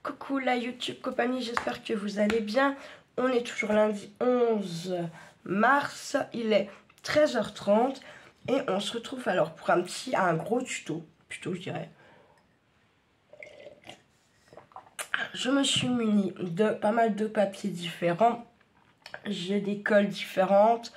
Coucou la YouTube compagnie, j'espère que vous allez bien. On est toujours lundi 11 mars, il est 13h30 et on se retrouve alors pour un gros tuto, plutôt je dirais. Je me suis muni de pas mal de papiers différents, j'ai des colles différentes.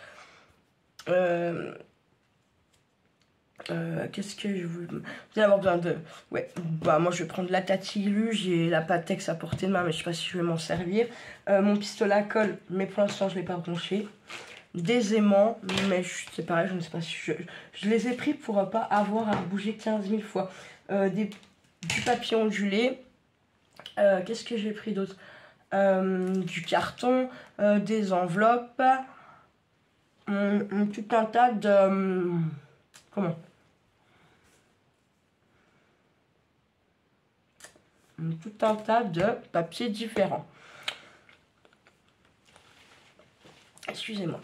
Qu'est-ce que je vous allez avoir besoin de... Ouais, bah moi je vais prendre la Tatilu, j'ai la Patex à portée de main, mais je sais pas si je vais m'en servir. Mon pistolet à colle, mais pour l'instant je l'ai pas branché. Des aimants, mais c'est pareil, je ne sais pas si je les ai pris pour pas avoir à bouger 15 000 fois. Du papier ondulé. Qu'est-ce que j'ai pris d'autre? Du carton, des enveloppes, tout un tas de... comment? Tout un tas de papiers différents. Excusez-moi.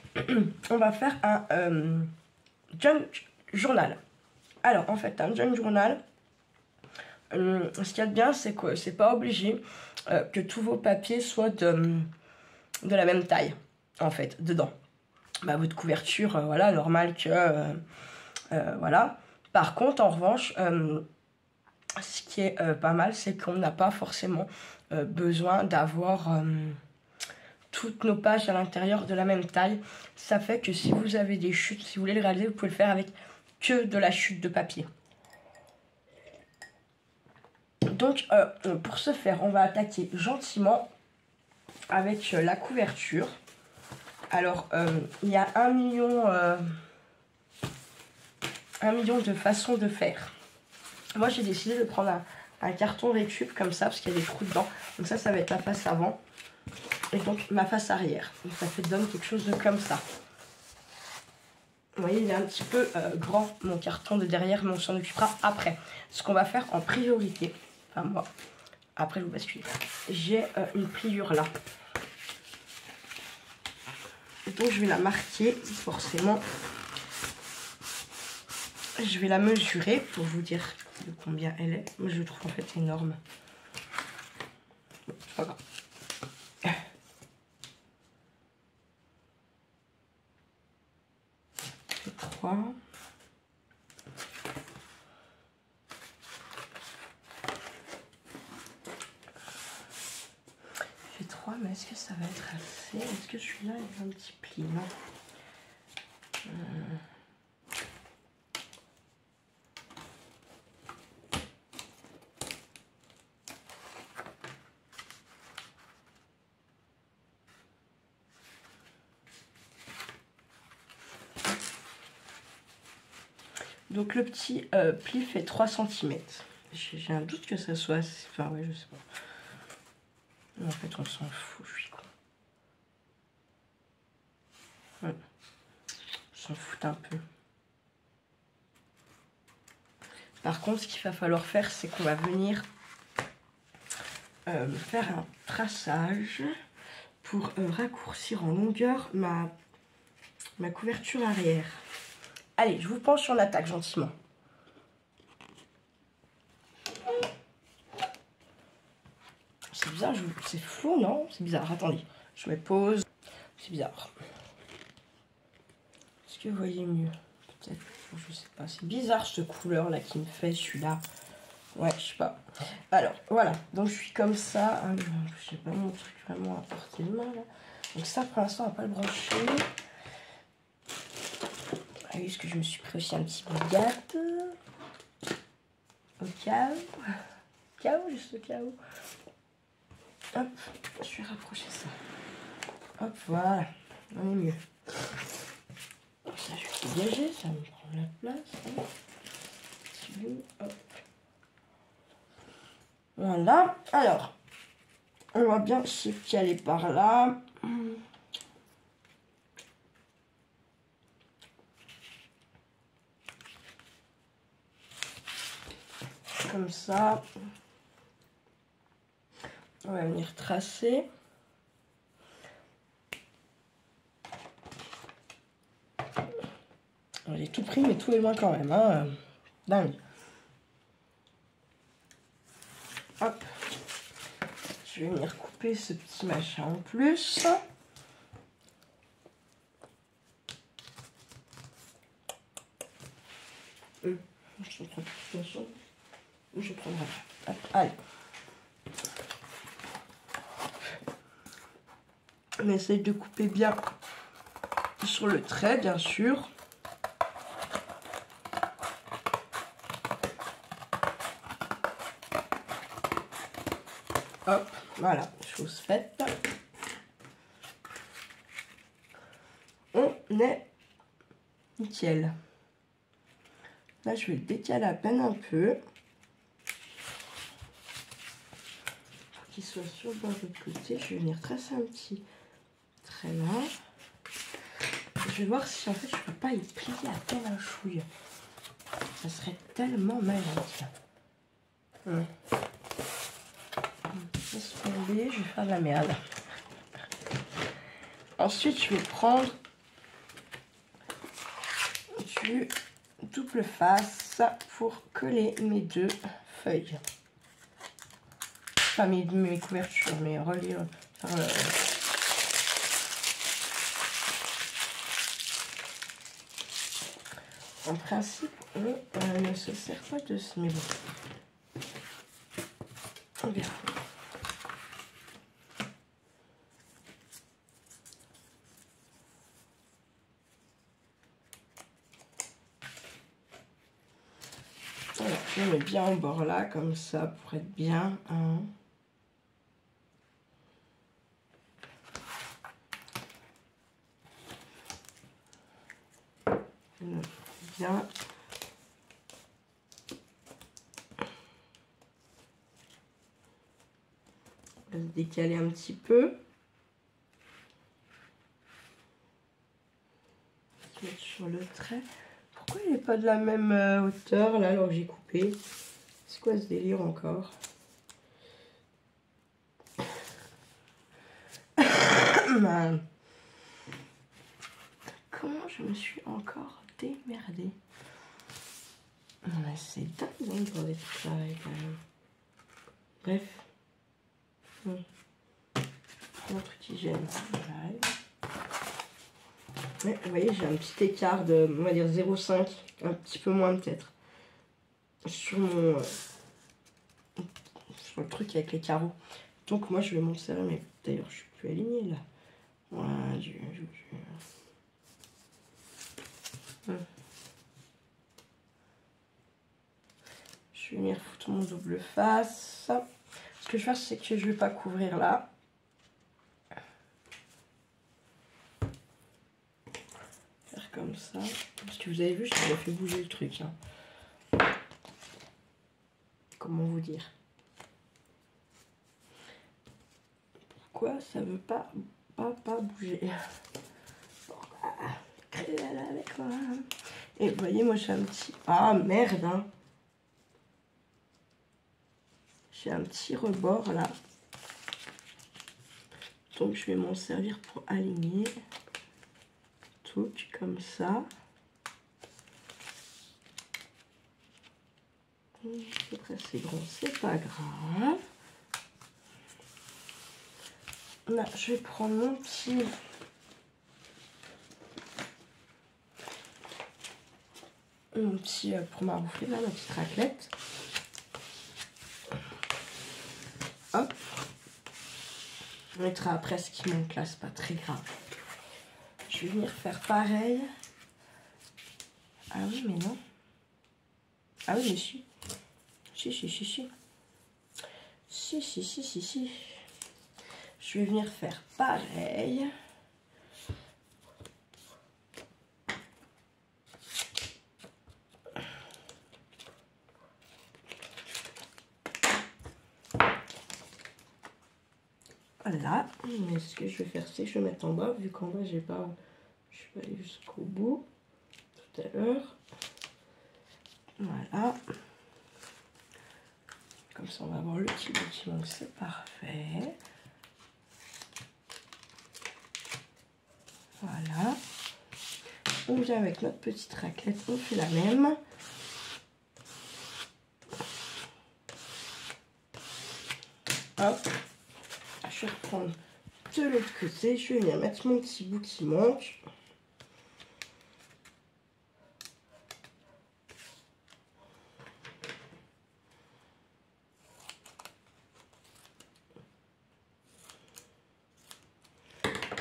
On va faire un junk journal. Alors, en fait, un junk journal, ce qu'il y a de bien, c'est que c'est pas obligé que tous vos papiers soient de la même taille, en fait, dedans. Bah, votre couverture, voilà, normal que... voilà. Par contre, en revanche... ce qui est pas mal, c'est qu'on n'a pas forcément besoin d'avoir toutes nos pages à l'intérieur de la même taille. Ça fait que si vous avez des chutes, si vous voulez le réaliser, vous pouvez le faire avec que de la chute de papier. Donc, pour ce faire, on va attaquer gentiment avec la couverture. Alors, il y a 1 million de façons de faire. Moi, j'ai décidé de prendre un carton récup comme ça, parce qu'il y a des trous dedans. Donc ça va être la face avant. Et donc ma face arrière. Donc ça fait donne quelque chose de comme ça. Vous voyez, il est un petit peu grand, mon carton de derrière, mais on s'en occupera après. Ce qu'on va faire en priorité, enfin moi, après je vous bascule, j'ai une pliure là. Et donc je vais la marquer, forcément. Je vais la mesurer pour vous dire de combien elle est. Moi, je le trouve en fait énorme. Bon, c'est pas grave. C'est 3. J'ai 3, mais est-ce que ça va être assez? Est-ce que celui-là est un petit pli? Non. Donc le petit pli fait 3 cm. J'ai un doute que ça soit... Enfin ouais, je sais pas. En fait, on s'en fout, je suis con. Ouais. On s'en fout un peu. Par contre, ce qu'il va falloir faire, c'est qu'on va venir faire un traçage pour raccourcir en longueur ma couverture arrière. Allez, je vous penche sur l'attaque gentiment. C'est bizarre, c'est flou, non? C'est bizarre, attendez. Je mets pause. C'est bizarre. Est-ce que vous voyez mieux? Peut-être, je sais pas. C'est bizarre cette couleur là qui me fait celui-là. Ouais, je sais pas. Alors, voilà. Donc je suis comme ça. Hein, je sais pas mon truc vraiment à portée de main là. Donc ça, pour l'instant, on va pas le brancher. Ah oui, parce que je me suis pris aussi un petit bougate. Au cas où. Juste au cas où. Hop, je vais rapprocher ça. Hop, voilà. On est mieux. Ça, je vais dégager, ça va me prendre la place. Hop. Voilà. Alors, on va bien se caler par là. Comme ça. On va venir tracer. J'ai tout pris, mais tout est loin quand même. Hein. Dingue. Hop. Je vais venir couper ce petit machin en plus. Je prends attention. Je prendrai. Hop, allez. On essaye de couper bien sur le trait, bien sûr. Hop, voilà, chose faite. On est nickel. Là, je vais le décaler à peine un peu. Pour qu'il soit sur le bord de l'autre côté. Je vais venir tracer un petit trait là. Je vais voir si en fait je peux pas y plier à peine un chouille. Ça serait tellement magique. Laisse tomber, je vais faire de la merde. Ensuite, je vais prendre du double face pour coller mes deux feuilles. Enfin, mes couvertures, mes reliés. Enfin, en principe, on ne se sert pas de ce, mais bon. On verra. Voilà, je mets bien en bord là, comme ça, pour être bien. Bien. On va se décaler un petit peu. Se mettre sur le trait. Pourquoi il n'est pas de la même hauteur là alors que j'ai coupé? C'est quoi ce délire encore? Comment je me suis encore démerdée? C'est dingue pour des trucs pareils quand même. Bref. Un truc qui gêne. Ouais, vous voyez, j'ai un petit écart de, on va dire 0,5, un petit peu moins peut-être. Sur mon... sur le truc avec les carreaux. Donc moi je vais m'en servir, mais d'ailleurs je suis plus alignée là. Voilà, je vais venir foutre mon double face. Ce que je vais faire, c'est que je vais pas couvrir là. Faire comme ça. Parce que vous avez vu, j'ai fait bouger le truc. Hein. Comment vous dire? Pourquoi ça veut pas bouger? Avec moi. Et vous voyez, moi j'ai un petit... Ah merde hein. J'ai un petit rebord là. Donc je vais m'en servir pour aligner. Tout comme ça. C'est presque grand, c'est pas grave. Là, je vais prendre mon petit... pour m'arroufler là, ma petite raclette. Hop. On mettra après ce qui manque là, c'est pas très grave. Je vais venir faire pareil. Ah oui, mais non. Ah oui, mais si. Si. Si. Je vais venir faire pareil. Voilà, mais ce que je vais faire, c'est que je vais mettre en bas, vu qu'en bas, je suis pas allée jusqu'au bout tout à l'heure. Voilà. Comme ça, on va avoir le petit bout qui manque, c'est parfait. Voilà. On vient avec notre petite raclette, on fait la même. Hop. Je vais reprendre de l'autre côté. Je vais venir mettre mon petit bout qui manque.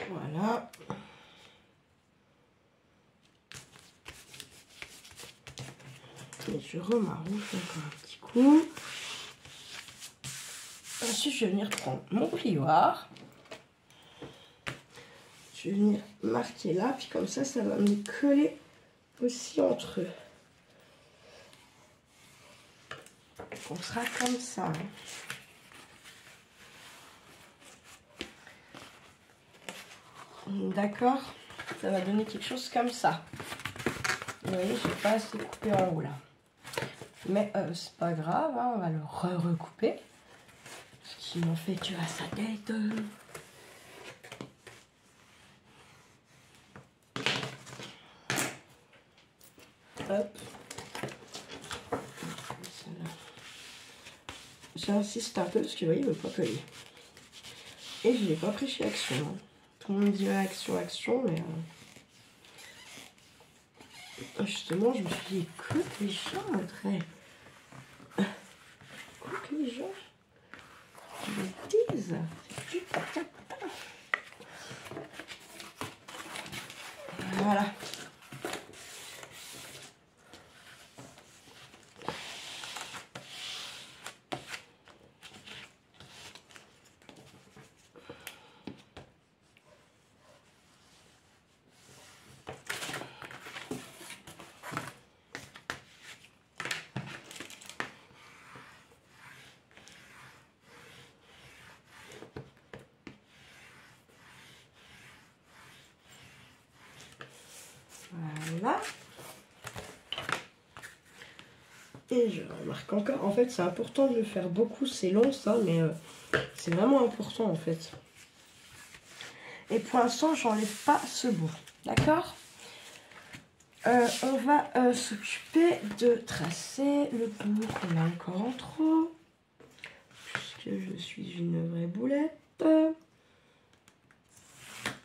Voilà. Et je remarouche encore un petit coup. Ensuite, je vais venir prendre mon plioir. Je vais venir marquer là, puis comme ça va me coller aussi entre eux. On sera comme ça. Hein. D'accord? Ça va donner quelque chose comme ça. Vous voyez, je n'ai pas assez coupé en haut là. Mais c'est pas grave, hein, on va le recouper. Ce qui m'en fait tu as sa tête. Hop. J'insiste un peu parce que vous voyez, il ne veut pas coller. Et je ne l'ai pas pris chez Action. Hein. Tout le monde dit Action, Action, mais... Justement, je me suis dit, écoute les gens, Audrey. Écoute les gens. Ils me disent. C'est du patata. Voilà. Voilà. Et je remarque encore, en fait c'est important de le faire beaucoup, c'est long ça, mais c'est vraiment important en fait. Et pour l'instant j'enlève pas ce bout, d'accord? On va s'occuper de tracer le bout qu'on a encore en trop, puisque je suis une vraie boulette.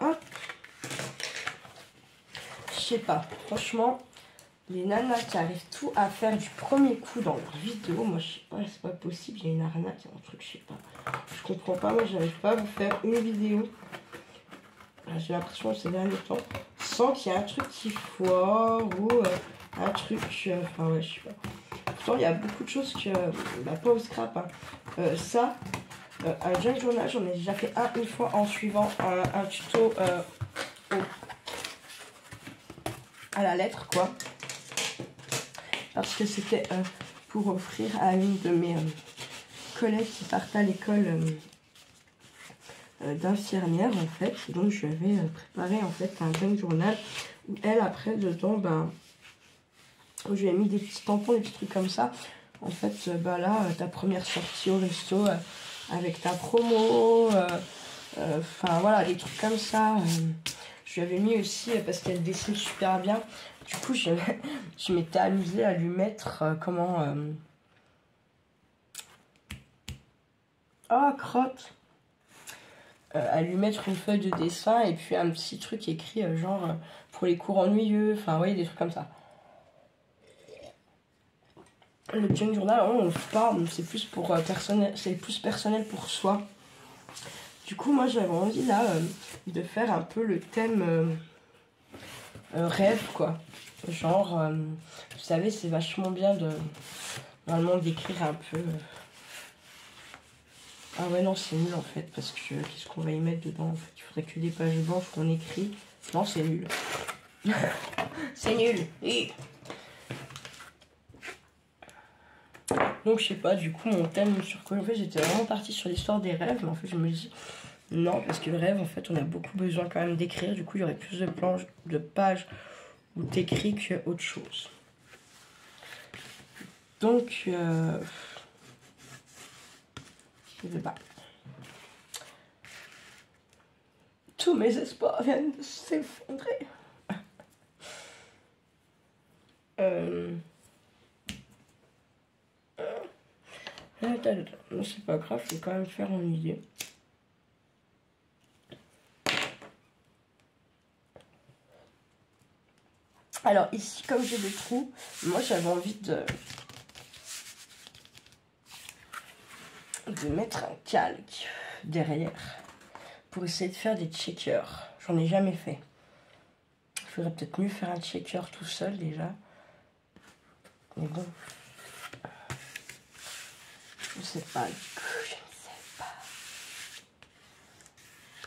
Hop. Je sais pas, franchement, les nanas qui arrivent tout à faire du premier coup dans leur vidéo, moi je sais pas, c'est pas possible, il y a une arnaque, il y a un truc, je sais pas. Je comprends pas, moi j'arrive pas à vous faire une vidéo, j'ai l'impression ces derniers temps, sans qu'il y ait un truc qui foire ou un truc, enfin ouais, je sais pas. Pourtant il y a beaucoup de choses que, bah, pas au scrap, hein. Ça, un junk journal, j'en ai déjà fait une fois en suivant un tuto à la lettre quoi. Parce que c'était pour offrir à une de mes collègues qui partait à l'école d'infirmière en fait. Et donc je lui avais préparé en fait un junk journal où elle après dedans, ben, je lui ai mis des petits tampons, des petits trucs comme ça. En fait, bah là, ta première sortie au resto avec ta promo, enfin voilà, des trucs comme ça. Je lui avais mis aussi parce qu'elle dessine super bien. Du coup, je m'étais amusée à lui mettre oh, crotte. À lui mettre une feuille de dessin et puis un petit truc écrit genre pour les cours ennuyeux. Enfin, vous voyez, des trucs comme ça. Le junk journal, on ne fait pas, c'est plus pour personnel, c'est plus personnel pour soi. Du coup, moi, j'avais envie là de faire un peu le thème rêve, quoi. Genre, vous savez, c'est vachement bien de normalement d'écrire un peu. Ah ouais, non, c'est nul en fait, parce que qu'est-ce qu'on va y mettre dedans en fait? Il faudrait que des pages blanches qu'on écrit. Non, c'est nul. C'est nul, oui. Donc, je sais pas, du coup, mon thème sur quoi en fait, j'étais vraiment partie sur l'histoire des rêves, mais en fait, je me dis non, parce que le rêve, en fait, on a beaucoup besoin quand même d'écrire. Du coup, il y aurait plus de pages où t'écris qu'autre chose. Donc, je sais pas. Tous mes espoirs viennent de s'effondrer. C'est pas grave, je vais quand même faire en idée. Alors ici, comme j'ai des trous, moi j'avais envie de mettre un calque derrière pour essayer de faire des checkers. J'en ai jamais fait. Il faudrait peut-être mieux faire un checker tout seul déjà. Mais bon, je sais pas, du coup, je ne sais pas.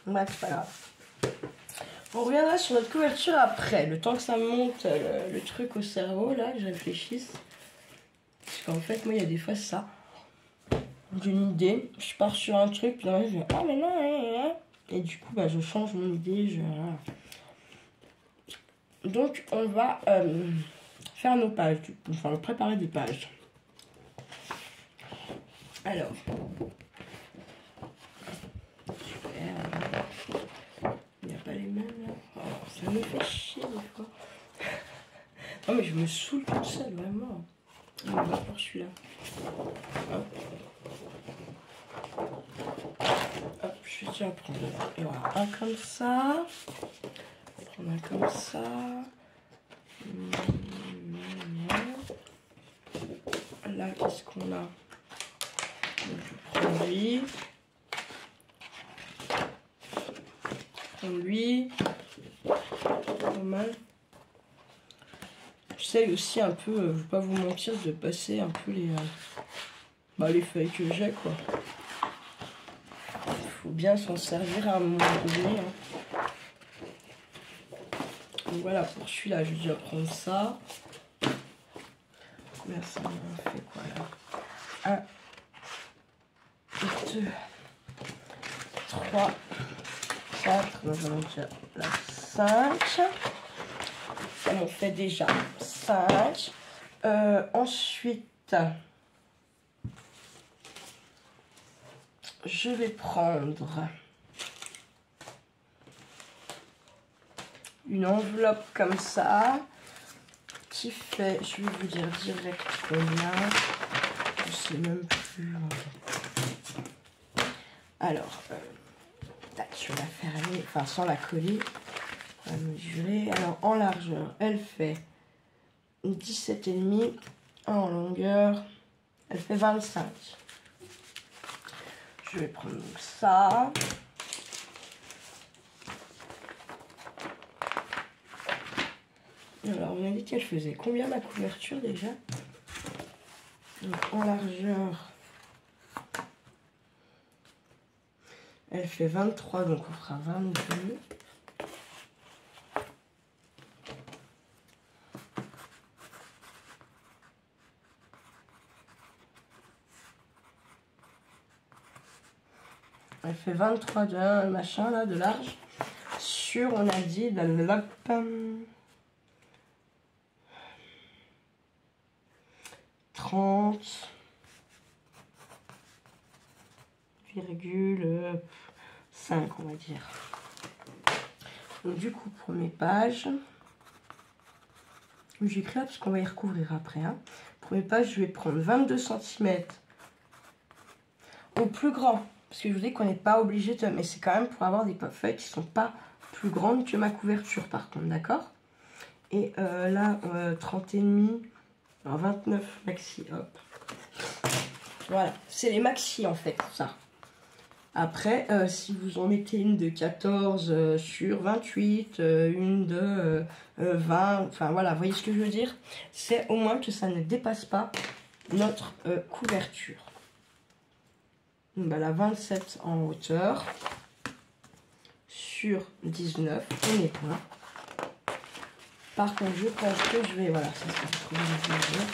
Bref, c'est pas grave. On reviendra sur notre couverture après, le temps que ça monte le truc au cerveau, là, que je réfléchisse. Parce qu'en fait, moi, il y a des fois ça. J'ai une idée, je pars sur un truc, puis dans je dis, ah mais non, et du coup, bah, je change mon idée. Donc, on va faire nos pages, du coup, enfin, préparer des pages. Alors, super. Il n'y a pas les mêmes là. Oh, ça me fait chier des fois. Non mais je me saoule toute seule, vraiment. On va pour celui-là. Hop. Hop, je vais déjà prendre. Il y aura un comme ça. On va prendre un comme ça. Là, qu'est-ce qu'on a? Je prends lui. Lui, pas mal. J'essaye aussi un peu, je vais pas vous mentir, de passer un peu les feuilles que j'ai, quoi. Il faut bien s'en servir à un moment donné. Hein. Donc voilà, pour celui-là, je vais déjà prendre ça. Combien ça m'en fait quoi là? 1, 2, 3, 4, moi j'en ai déjà là 5. Ça m'en fait déjà 5. Ensuite, je vais prendre une enveloppe comme ça qui fait, je vais vous dire direct combien, je sais même plus. Alors, je vais la fermer, enfin sans la coller, on va mesurer. Alors en largeur, elle fait 17,5, en longueur, elle fait 25. Je vais prendre donc ça. Alors, on a dit qu'elle faisait combien ma couverture déjà? Donc, en largeur, elle fait 23, donc on fera 22. Elle fait 23 de machin là, de large. Sur, on a dit, la 30,5 on va dire. Donc du coup pour mes pages, j'écris là parce qu'on va y recouvrir après. Hein. Pour mes pages, je vais prendre 22 cm au plus grand. Parce que je vous dis qu'on n'est pas obligé de... Mais c'est quand même pour avoir des feuilles qui ne sont pas plus grandes que ma couverture par contre, d'accord? Et là, 30,5, alors 29 maxi, hop. Voilà, c'est les maxi en fait, ça. Après, si vous en mettez une de 14 sur 28, une de 20, enfin voilà, vous voyez ce que je veux dire? C'est au moins que ça ne dépasse pas notre couverture. Donc, bah, la 27 en hauteur sur 19, on est plein. Par contre, je pense que je vais, voilà, ça c'est trouver les mesures.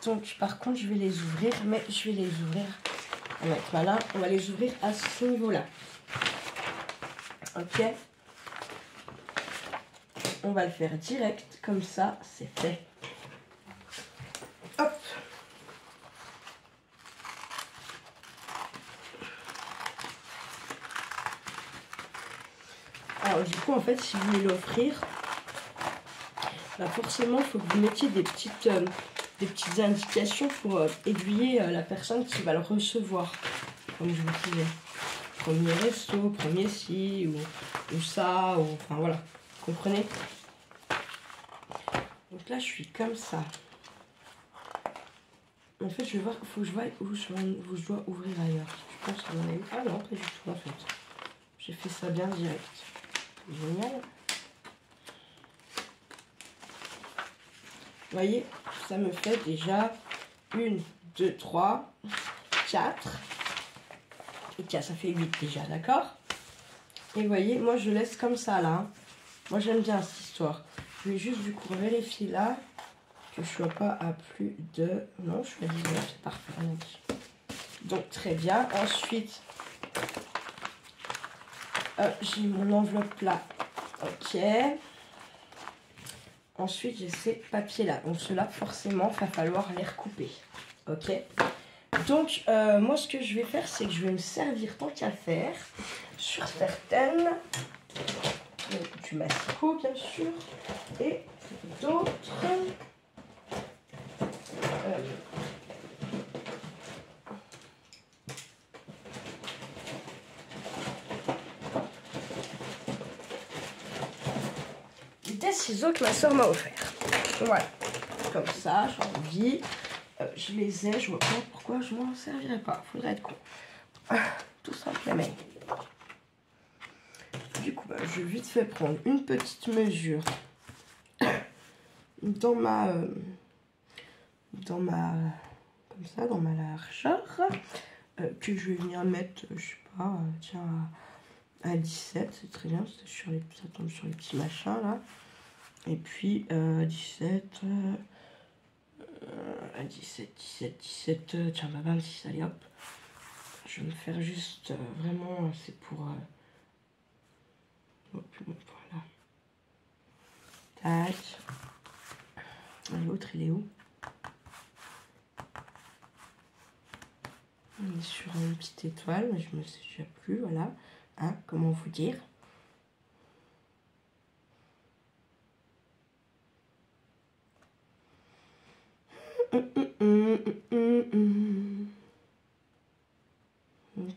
Donc, par contre, je vais les ouvrir, mais je vais les ouvrir. On va être malin, on va les ouvrir à ce niveau-là. Ok. On va le faire direct, comme ça, c'est fait. Hop. Alors, du coup, en fait, si vous voulez l'offrir, bah forcément, il faut que vous mettiez des petites indications pour aiguiller la personne qui va le recevoir, comme je vous disais. premier resto, premier ci, ou ça, ou enfin voilà, vous comprenez? Donc là, je suis comme ça. En fait, je vais voir, il faut que je vois où je dois ouvrir ailleurs. Je pense qu'on en a eu. Ah non, pas du tout en fait. J'ai fait ça bien direct. Génial. Vous voyez, ça me fait déjà 1, 2, 3, 4. Et tiens, ça fait 8 déjà, d'accord? Et vous voyez, moi je laisse comme ça là. Hein. Moi j'aime bien cette histoire. Je vais juste du coup vérifier là que je ne sois pas à plus de... Non, je suis à 19, c'est parfait. Donc très bien. Ensuite, j'ai mon enveloppe là. Ok. Ensuite, j'ai ces papiers là. Donc ceux-là, forcément, il va falloir les recouper. Ok. Donc, moi, ce que je vais faire, c'est que je vais me servir tant qu'à faire sur certaines. Du massicot, bien sûr. Et d'autres. Des ciseaux que ma soeur m'a offert. Voilà. Comme ça, j'en dis. Je les ai, je vois pas pourquoi je m'en servirais pas. Faudrait être con. Tout simplement. Du coup, je vais vite fait prendre une petite mesure dans ma comme ça, dans ma largeur que je vais venir mettre, je sais pas, tiens, à 17, c'est très bien, sur les, ça tombe sur les petits machins là. Et puis 17, à 17, 17, 17, tiens, 26, allez hop. Je vais me faire juste vraiment, c'est pour... voilà. Tac. L'autre, il est où? On est sur une petite étoile, mais je me sais plus, voilà. Hein, comment vous dire?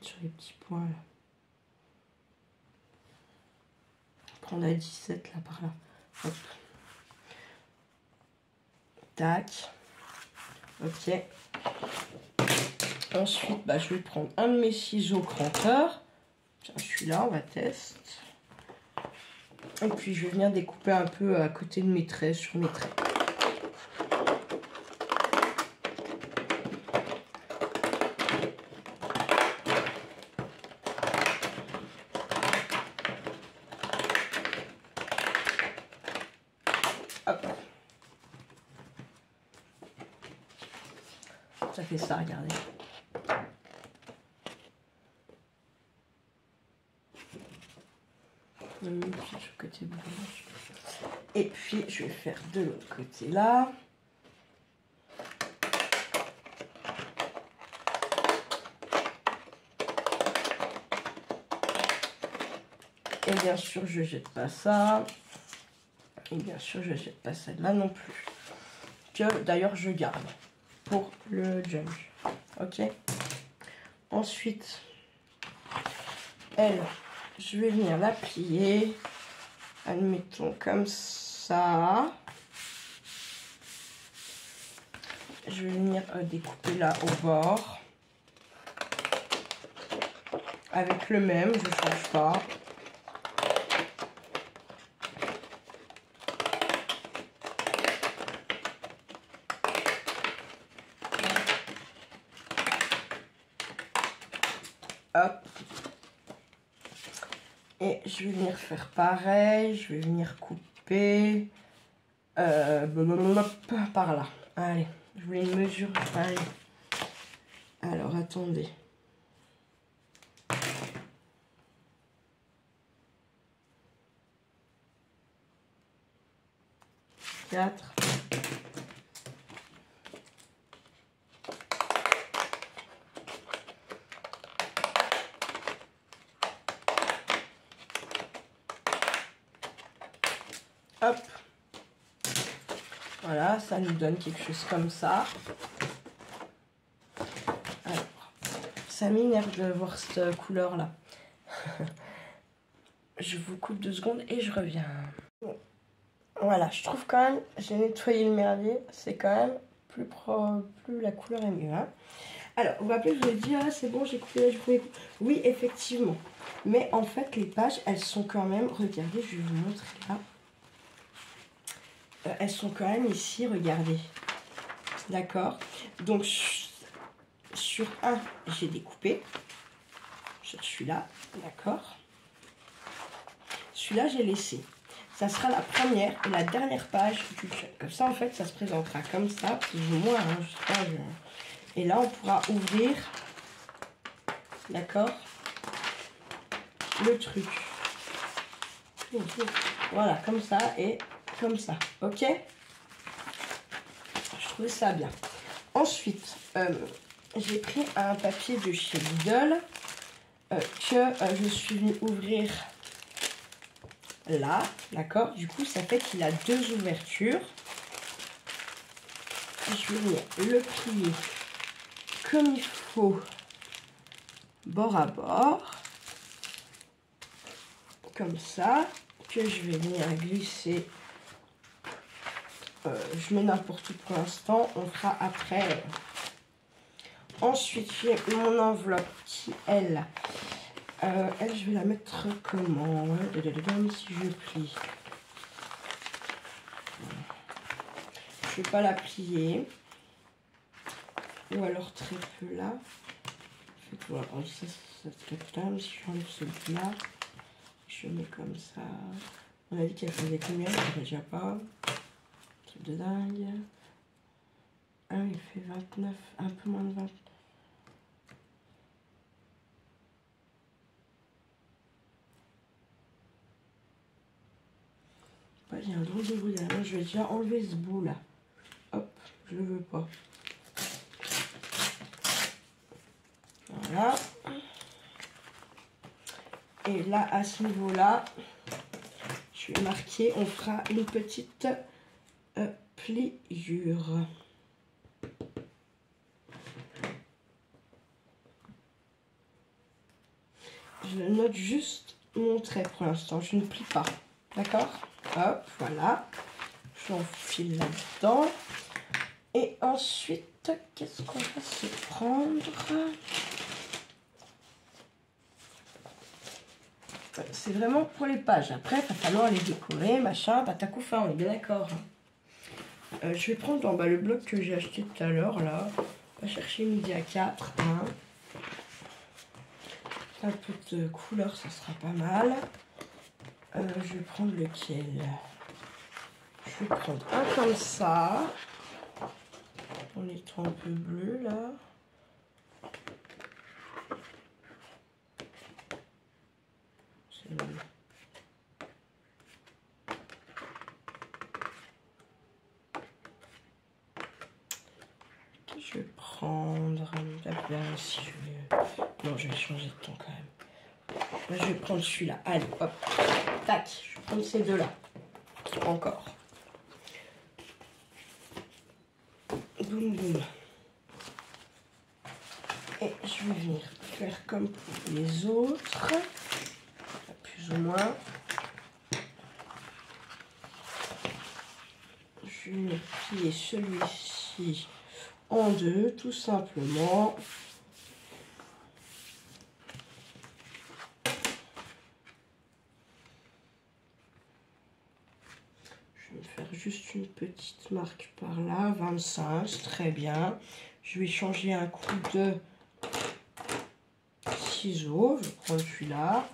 Sur les petits points là. Prendre à 17 là par là. Hop. Tac. Ok. Ensuite, je vais prendre un de mes ciseaux cranteurs. Tiens, celui-là, on va tester. Et puis, je vais venir découper un peu à côté de mes traits, sur mes traits. Hop. Ça fait ça, regardez. Côté blanche. Et puis je vais faire de l'autre côté là. Et bien sûr je jette pas ça. Et bien sûr je jette pas celle-là non plus. Que d'ailleurs je garde pour le junk. Ok. Ensuite, elle, je vais venir la plier. Admettons comme ça. Je vais venir découper là au bord. Avec le même, je ne change pas. Hop. Et je vais venir faire pareil, je vais venir couper par là. Allez, je voulais une mesure pareil. Alors, attendez. Quatre. Hop. Voilà, ça nous donne quelque chose comme ça. Alors, ça m'énerve de voir cette couleur-là. Je vous coupe 2 secondes et je reviens. Voilà, je trouve quand même, j'ai nettoyé le merdier, c'est quand même plus la couleur est mieux. Hein. Alors, vous vous rappelez, je vous ai dit, ah, c'est bon, j'ai coupé là du premier coup. Oui, effectivement. Mais en fait, les pages, elles sont quand même, regardez, je vais vous montrer là. Elles sont quand même ici, regardez. D'accord. Donc, sur un, j'ai découpé. Sur celui-là, d'accord. Celui-là, j'ai laissé. Ça sera la première et la dernière page du journal. Comme ça, en fait, ça se présentera comme ça, plus ou moins. Hein, je sais pas, Et là, on pourra ouvrir, d'accord, le truc. Voilà, comme ça et comme ça. Ok? Je trouvais ça bien. Ensuite, j'ai pris un papier de chez Lidl que je suis venue ouvrir là, d'accord? Du coup, ça fait qu'il a 2 ouvertures. Je vais venir le plier comme il faut, bord à bord, comme ça, que je vais venir glisser. Je mets n'importe où pour l'instant, on fera après. Ensuite, j'ai mon enveloppe qui, elle, je vais la mettre comment? Si je plie. Je vais pas la plier. Ou alors très peu là. En fait, voilà, ça serait bien. Si j'enlève celui-là, je mets comme ça. On a dit qu'elle faisait combien? Je ne déjà pas. Truc de dingue. Ah, il fait 29, un peu moins de 20. Il y a un drôle de bruit derrière. Je vais déjà enlever ce bout là. Hop, je le veux pas. Voilà. Et là, à ce niveau-là, je vais marquer, on fera une petite pliure. Je note juste mon trait pour l'instant, je ne plie pas. D'accord? Hop, voilà. J'enfile là-dedans. Et ensuite, qu'est-ce qu'on va se prendre? C'est vraiment pour les pages. Après, il va falloir les décorer, machin, patacoufin, on est bien d'accord. Je vais prendre le bloc que j'ai acheté tout à l'heure, là. On va chercher midi à 4. Hein. Un peu de couleur, ça sera pas mal. Je vais prendre lequel? Je vais prendre un comme ça. En étant un peu bleu, là. C'est le... Je vais prendre là, si je vais... Non, je vais changer de ton quand même. Là, je vais prendre celui-là. Allez, hop. Tac, je vais prendre ces deux-là. Encore. Boum, boum. Et je vais venir faire comme pour les autres. Plus ou moins. Je vais plier celui-ci en deux, tout simplement. Je vais me faire juste une petite marque par là, 25, très bien. Je vais changer un coup de ciseaux, je prends celui-là.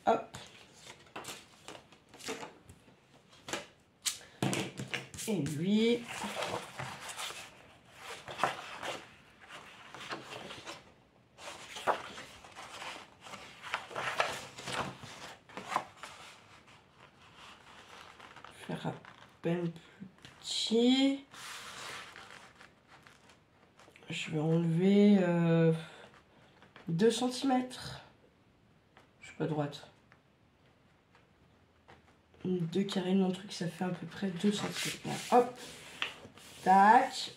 Hop. Et lui. Faire à peine plus petit. Je vais enlever 2 cm. Je suis pas droite. 2 carrés de mon truc, ça fait à peu près 2 cm. Hop, tac.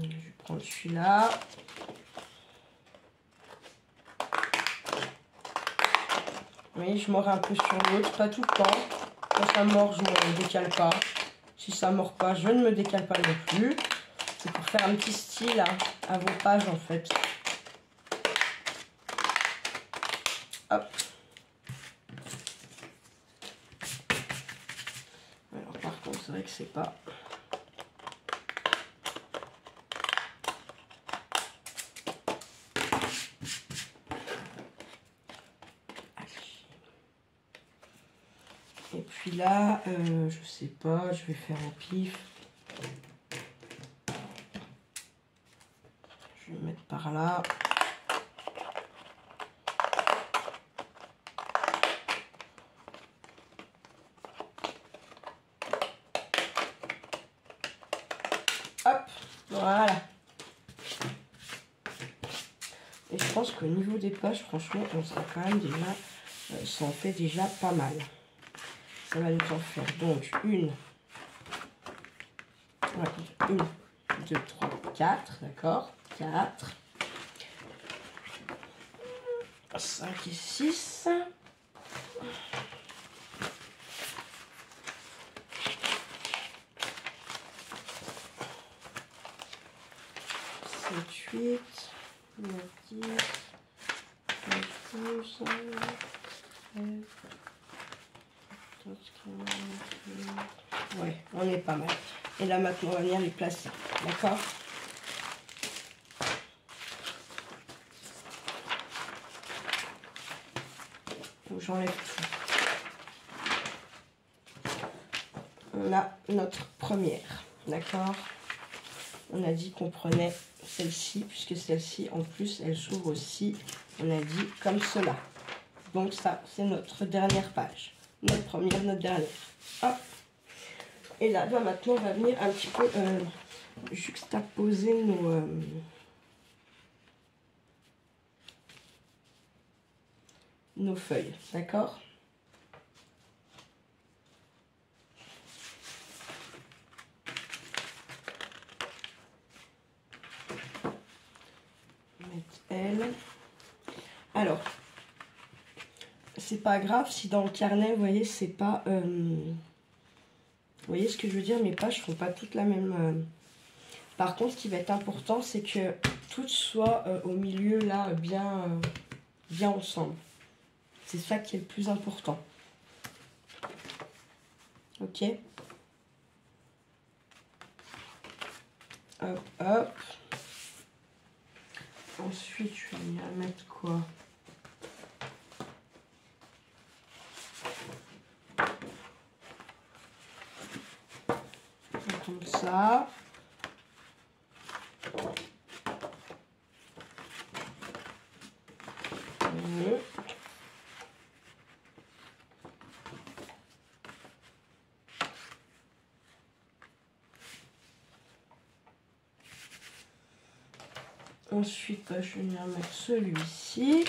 Je vais prendre celui-là. Oui, je mords un peu sur l'autre, pas tout le temps. Quand ça mord, je ne me décale pas. Si ça mord pas, je ne me décale pas non plus. C'est pour faire un petit style à vos pages en fait. Hop. Alors par contre, c'est vrai que c'est pas... Et puis là, je sais pas, je vais faire au pif. Je vais mettre par là. Hop, voilà. Et je pense qu'au niveau des pages, franchement, on sera quand même déjà, ça en fait déjà pas mal. Ça va nous en faire donc une, 2, 3, 4, d'accord, 4, 5 et 6. 7, 8, 9, 10, 12, 13, 14, 15, ouais, on est pas mal. Et là maintenant on va venir les placer, d'accord? Donc j'enlève tout. On a notre première, d'accord? On a dit qu'on prenait celle-ci, puisque celle-ci, en plus, elle s'ouvre aussi, on a dit, comme cela. Donc ça, c'est notre dernière page. Notre première, notre dernière. Hop. Et là, ben, maintenant, on va venir un petit peu juxtaposer nos feuilles, d'accord? Elle. Alors, c'est pas grave si dans le carnet, vous voyez, c'est pas... vous voyez ce que je veux dire? Mes pages font pas toutes la même... Par contre, ce qui va être important, c'est que toutes soient au milieu, là, bien ensemble. C'est ça qui est le plus important. Ok? Hop, hop. Ensuite, je vais venir mettre quoi? Comme ça. Ensuite, je vais venir mettre celui-ci.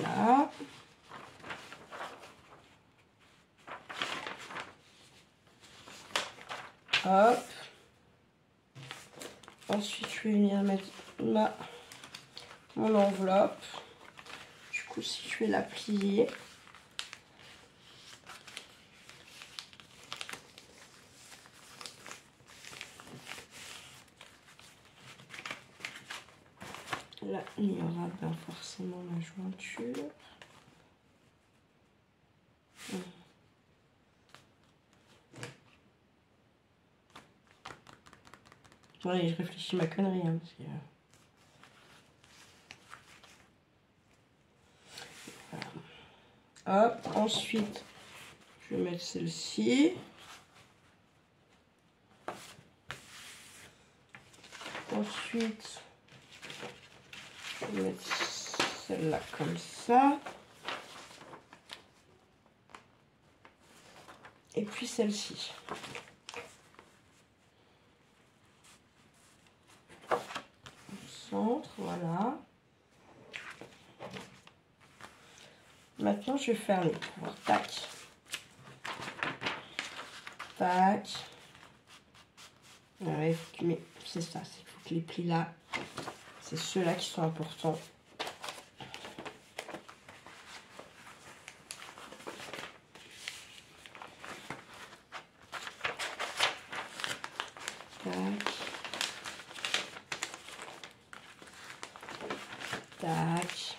Là. Hop. Ensuite, je vais venir mettre mon enveloppe. Du coup, si je vais la plier. Là, il y aura ben, forcément la jointure. Ouais, je réfléchis ma connerie. Hein, parce que... voilà. Hop, ensuite, je vais mettre celle-ci. Ensuite, je vais mettre celle-là comme ça. Et puis celle-ci. Au centre, voilà. Maintenant, je vais faire les tours. Tac. Tac. Ouais, mais c'est ça, c'est qu'il faut que les plis là, c'est ceux-là qui sont importants. Tac.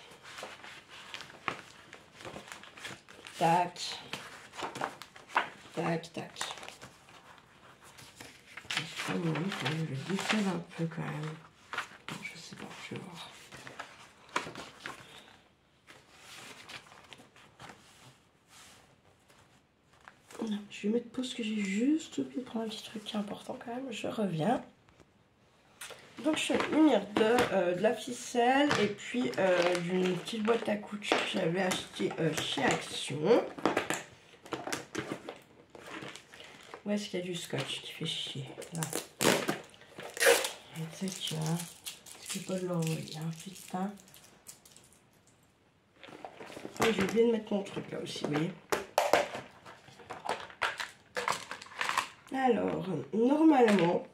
Tac. Tac, tac. Je le défais un peu quand même. Je sais pas, je vais voir. Je vais mettre pause que j'ai juste oublié de prendre un petit truc qui est important quand même. Je reviens. Donc je vais munir de la ficelle et puis d'une petite boîte à couture que j'avais acheté chez Action. Où est-ce qu'il y a du scotch qui fait chier là? Tu sais, tu vois, je peux pas de l'envoyer, hein, putain. Et j'ai oublié de mettre mon truc là aussi, vous voyez. Alors, normalement,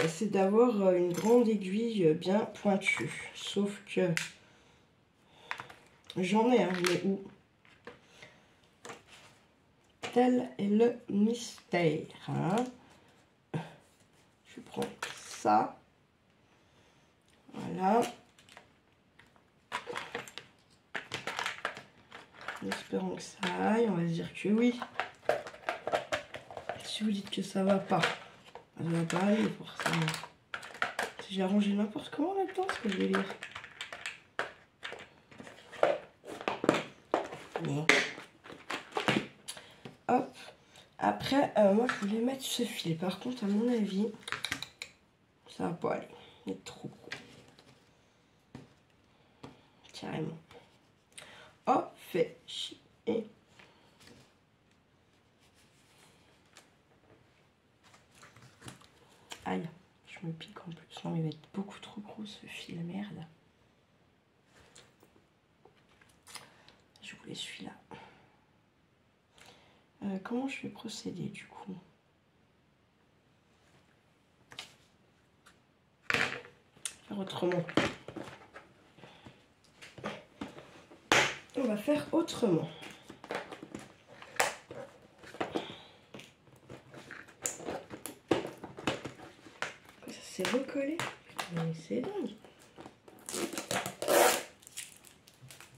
c'est d'avoir une grande aiguille bien pointue. Sauf que j'en ai un, mais où? Tel est le mystère. Hein. Je prends ça. Voilà. En espérant que ça aille, on va se dire que oui. Si vous dites que ça va pas, ça va pas aller forcément. Si j'ai arrangé n'importe comment là-dedans, ce que je vais lire. Bon. Hop. Après, moi je voulais mettre ce fil. Par contre, à mon avis, ça va pas aller. Il est trop gros. Carrément. Oh, fait chier. Aïe, je me pique en plus. Non, il va être beaucoup trop gros ce fil, merde. Je voulais celui-là. Comment je vais procéder du coup? Faire autrement. On va faire autrement. Ça s'est recollé. Mais c'est dingue.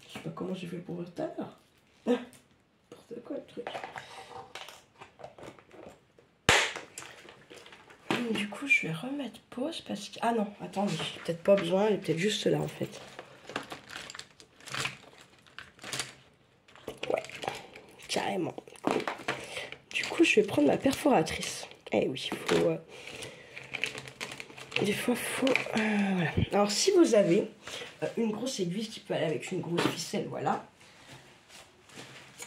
Je sais pas comment j'ai fait pour tout à l'heure. N'importe quoi le truc. Du coup, je vais remettre pause parce que... Ah non, attendez, j'ai peut-être pas besoin, elle est peut-être juste là en fait. Ouais, carrément. Du coup, je vais prendre ma perforatrice. Eh oui, il faut... Des fois, faut... voilà. Alors, si vous avez une grosse aiguille qui peut aller avec une grosse ficelle, voilà.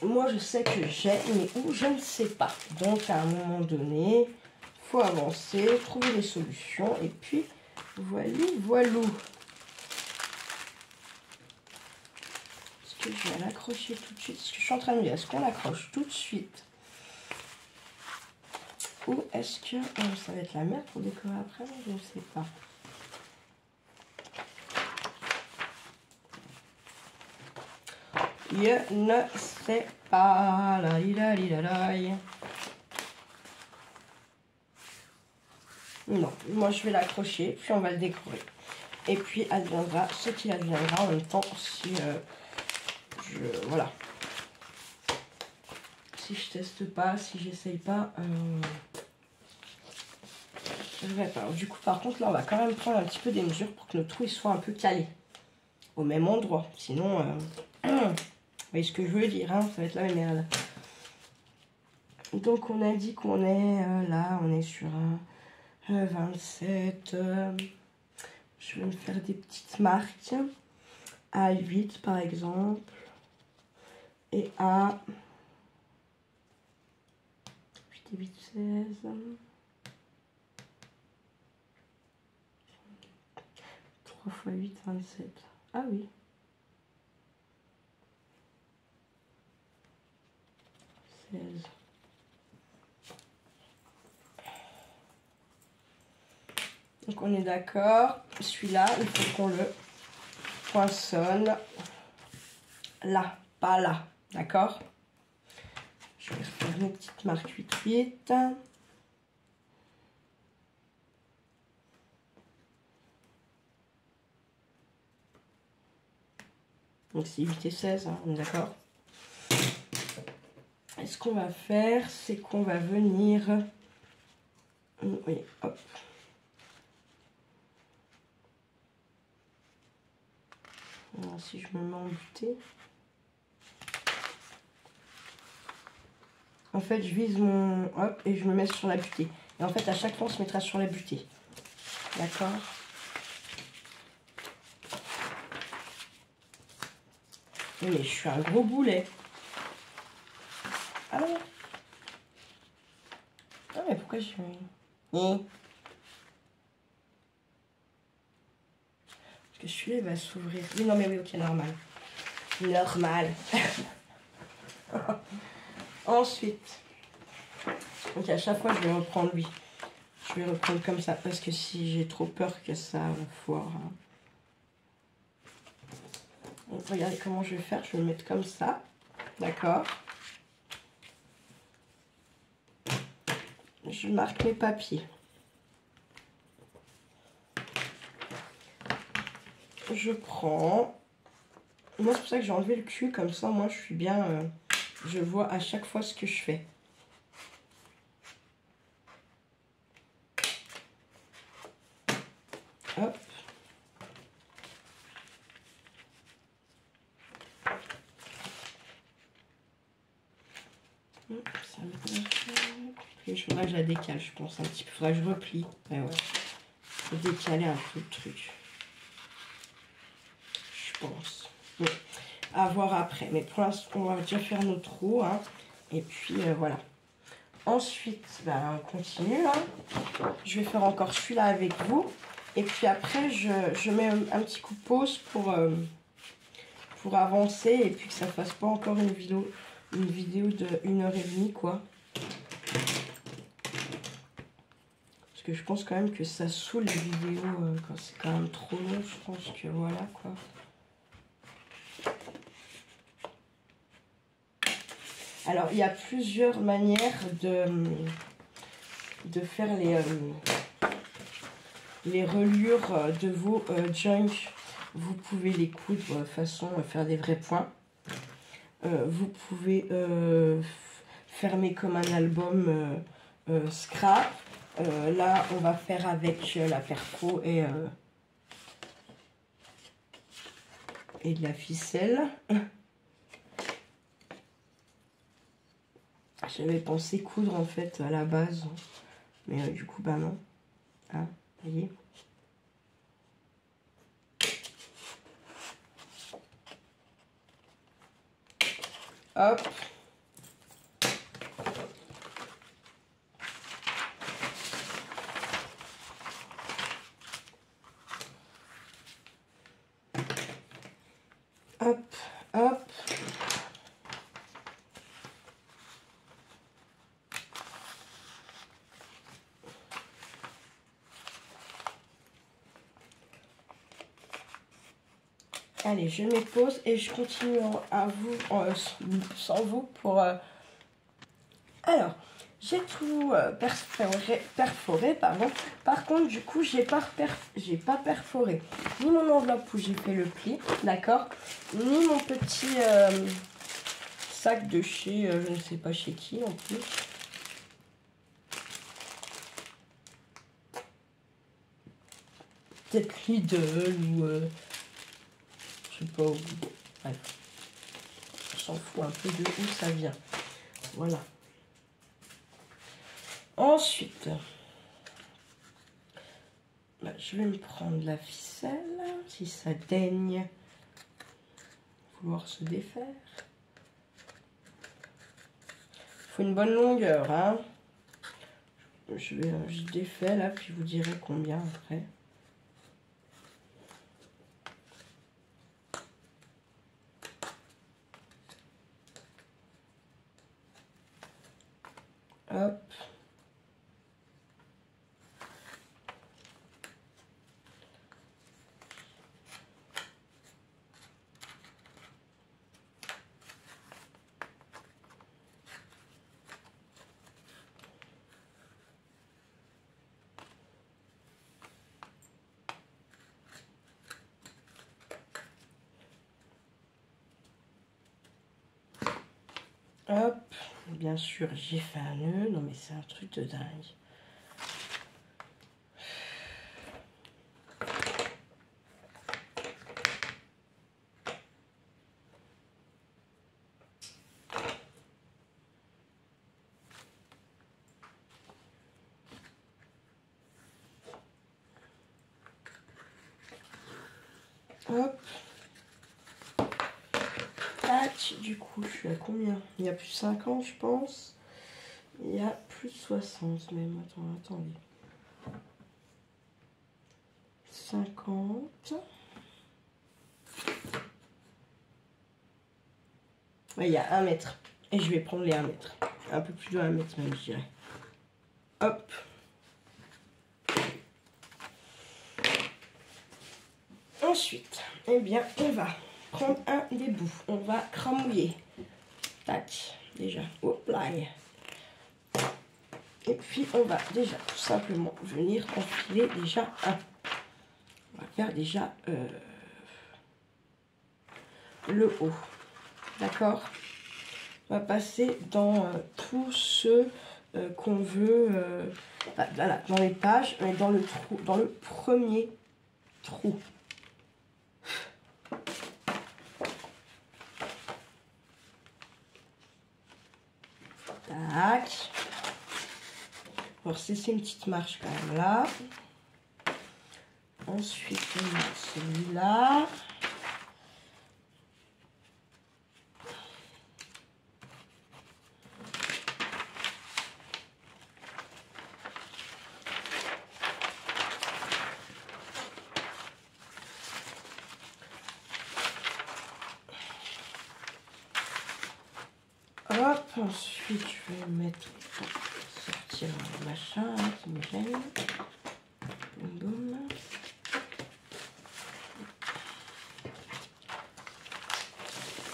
Moi, je sais que j'ai, mais où je ne sais pas. Donc, à un moment donné, il faut avancer, trouver des solutions. Et puis, voilou. Est-ce que je vais l'accrocher tout de suite? Parce que je suis en train de me dire, est-ce qu'on l'accroche tout de suite? Ou est-ce que ça va être la merde pour décorer après? Je ne sais pas. Je ne sais pas. Non, moi je vais l'accrocher, puis on va le décorer. Et puis adviendra ce qu'il adviendra en même temps si voilà. Si je teste pas, si j'essaye pas, je vais pas. Alors, du coup, par contre, là, on va quand même prendre un petit peu des mesures pour que nos trous ils soient un peu calés au même endroit. Sinon, vous voyez ce que je veux dire, hein, ça va être la même merde. Donc, on a dit qu'on est là, on est sur un 27. Je vais me faire des petites marques à 8 par exemple et à 8 et 8, 16. 3 x 8, 27. Ah oui. 16. Donc on est d'accord, celui-là, il faut qu'on le poinçonne là, pas là, d'accord? Je vais refaire mes petites marques 8-8. Donc c'est 8 et 16, hein, on est d'accord? Et ce qu'on va faire, c'est qu'on va venir... Oui, hop. Alors, si je me mets en butée... En fait, je vise mon... Hop, et je me mets sur la butée. Et en fait, à chaque fois, on se mettra sur la butée. D'accord? Oui, mais je suis un gros boulet. Ah ouais. Ah mais pourquoi je suis... Parce que celui-là, il va s'ouvrir. Oui, non, mais oui, ok, normal. Normal. Ensuite... Donc à chaque fois, je vais reprendre lui. Je vais reprendre comme ça, parce que si j'ai trop peur que ça foire... Hein. Donc, regardez comment je vais faire. Je vais le mettre comme ça. D'accord? Je marque mes papiers. Je prends... Moi, c'est pour ça que j'ai enlevé le cul. Comme ça, moi, je suis bien... je vois à chaque fois ce que je fais. Hop. Ça me... Il faudra que je la décale, je pense, un petit peu. Il faudra que je replie. Ouais, ouais. Faut décaler un peu le truc. Je pense. Bon. À voir après. Mais pour l'instant, on va déjà faire nos trous. Hein. Et puis, voilà. Ensuite, ben, on continue. Hein. Je vais faire encore celui-là avec vous. Et puis après, je mets un petit coup de pause pour avancer. Et puis que ça ne fasse pas encore une vidéo de 1h30, quoi. Parce que je pense quand même que ça saoule les vidéos quand c'est quand même trop long. Je pense que voilà, quoi. Alors, il y a plusieurs manières de faire les reliures de vos junk. Vous pouvez les coudre de façon faire des vrais points. Vous pouvez fermer comme un album scrap. Là, on va faire avec la perfo et de la ficelle. J'avais pensé coudre en fait à la base, mais du coup bah non. Ah, vous voyez. Hop. Hop, hop. Allez, je mets pause et je continue à vous, sans vous pour... Alors, j'ai tout perforé, pardon. Par contre, du coup, j'ai pas perforé ni mon enveloppe où j'ai fait le pli, d'accord, ni mon petit sac de chez, je ne sais pas chez qui en plus. Peut-être Lidl ou... je sais pas où. Bref. On s'en fout un peu de où ça vient. Voilà. Ensuite, bah, je vais me prendre la ficelle, si ça daigne vouloir se défaire. Il faut une bonne longueur, hein. Je défais là, puis je vous dirai combien après. Hop. Hop, bien sûr, j'ai fait un nœud. Non, mais c'est un truc de dingue. Hop. Tac, du coup, je suis à combien? Il y a plus de 50, je pense. Il y a plus de 60 même. Attendez. 50. Ouais, il y a 1 mètre. Et je vais prendre les 1 mètre. Un peu plus de 1 mètre même, je dirais. Hop. Ensuite, eh bien, on va prendre un des bouts. On va cramouiller. Tac, déjà. Hop là. Et puis, on va déjà tout simplement venir enfiler déjà un. On va faire déjà le haut. D'accord? On va passer dans tous ceux qu'on veut. Voilà, dans les pages, mais dans le trou, dans le premier trou. Tac. Alors, c'est une petite marche quand même là. Ensuite, on a celui-là. Hop, ensuite je vais mettre pour sortir le machin hein, qui me gêne. Boum.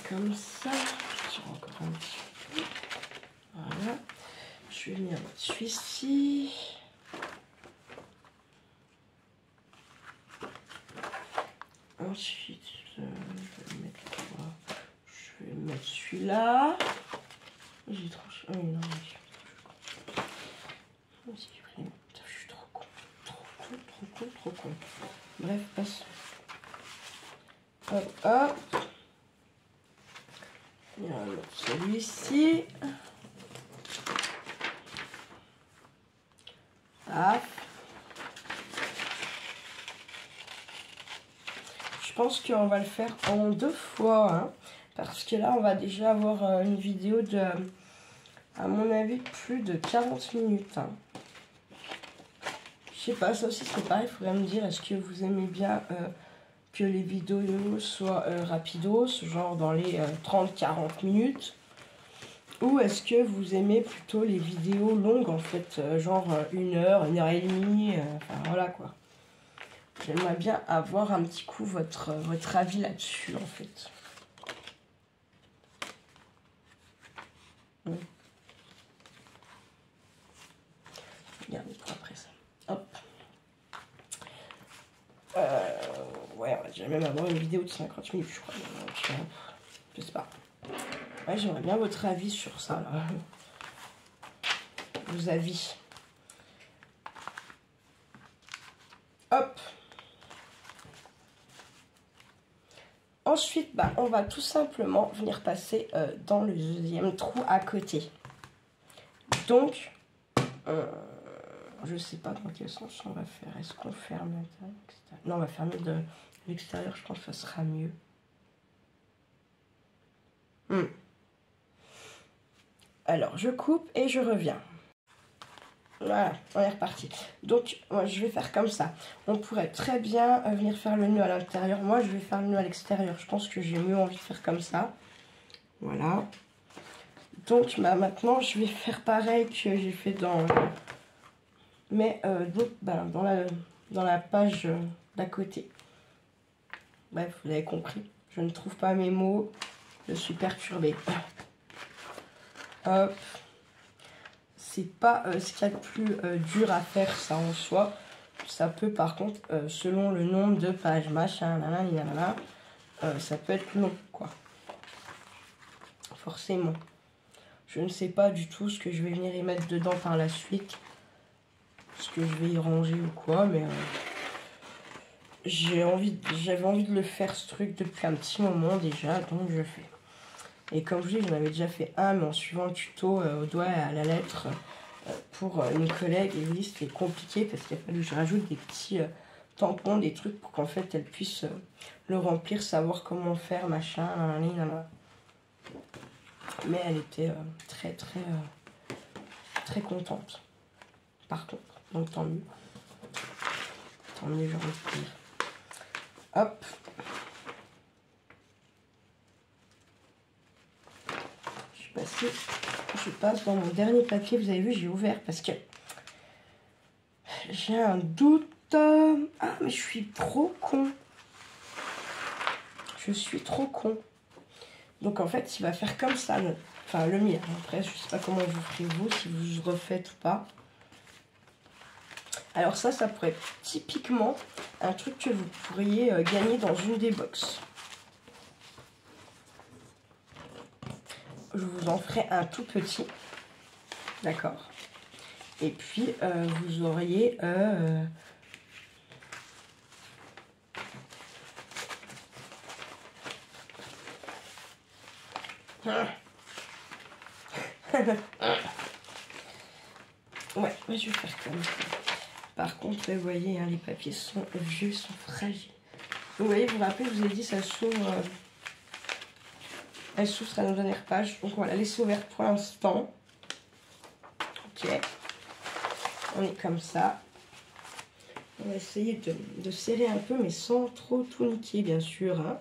Comme ça, je tire encore un petit peu. Voilà. Je vais venir mettre celui-ci. Ensuite, je vais mettre quoi? Je vais mettre celui-là. J'ai trop... Oh non, je suis trop con. Trop con. Bref, passe. Hop, hop. Et on va mettre celui-ci. Hop. Je pense qu'on va le faire en 2 fois. Hein, parce que là, on va déjà avoir une vidéo de, à mon avis, plus de 40 minutes. Hein. Je sais pas, ça aussi c'est pareil, il faudrait me dire, est-ce que vous aimez bien que les vidéos soient rapidos, genre dans les 30-40 minutes, ou est-ce que vous aimez plutôt les vidéos longues en fait, genre 1 heure, 1 heure et demie, enfin voilà quoi. J'aimerais bien avoir un petit coup votre avis là-dessus en fait. Regardez pour après ça. Hop. Ouais, on va déjà même avoir une vidéo de 50 minutes, je crois. Donc, je sais pas. Ouais, j'aimerais bien votre avis sur ça, là. Vos avis. Hop. Ensuite, bah, on va tout simplement venir passer dans le deuxième trou à côté. Donc, je sais pas dans quel sens on va faire. Est-ce qu'on ferme l'intérieur? Non, on va fermer de l'extérieur, je pense que ça sera mieux. Alors, je coupe et je reviens. Voilà, on est reparti. Donc, moi, je vais faire comme ça. On pourrait très bien venir faire le nœud à l'intérieur. Moi, je vais faire le nœud à l'extérieur. Je pense que j'ai mieux envie de faire comme ça. Voilà. Donc bah, maintenant je vais faire pareil que j'ai fait dans... Mais donc, bah, dans la page d'à côté. Bref, vous avez compris. Je ne trouve pas mes mots. Je suis perturbée. Hop. C'est pas ce qu'il y a de plus dur à faire ça en soi. Ça peut par contre, selon le nombre de pages, machin, nanana, ça peut être long, quoi. Forcément. Je ne sais pas du tout ce que je vais venir y mettre dedans par la suite. Ce que je vais y ranger ou quoi, mais j'avais envie de le faire ce truc depuis un petit moment déjà, donc je fais. Et comme je vous dis, j'en avais déjà fait un, mais en suivant le tuto au doigt et à la lettre pour une collègue. Et oui, c'était compliqué parce qu'il a fallu que je rajoute des petits tampons, des trucs pour qu'en fait elle puisse le remplir, savoir comment faire, machin, nanana. Mais elle était très contente. Par contre, donc tant mieux. Tant mieux, j'ai envie de dire. Hop. Je passe dans mon dernier papier. Vous avez vu, j'ai ouvert parce que j'ai un doute. Ah, mais je suis trop con. Je suis trop con. Donc en fait, il va faire comme ça. Enfin, le mien. Après, je sais pas comment vous ferez vous, si vous refaites ou pas. Alors ça pourrait être typiquement un truc que vous pourriez gagner dans une des box. Je vous en ferai un tout petit. D'accord. Et puis, vous auriez... Ouais, je vais faire comme ça. Par contre, vous voyez, hein, les papiers sont vieux, sont fragiles. Vous voyez, vous vous rappelez, je vous ai dit, ça s'ouvre... elle s'ouvre à la dernière page. Donc, on va la laisser ouverte pour l'instant. Ok. On est comme ça. On va essayer de serrer un peu, mais sans trop tout niquer, bien sûr. Hein.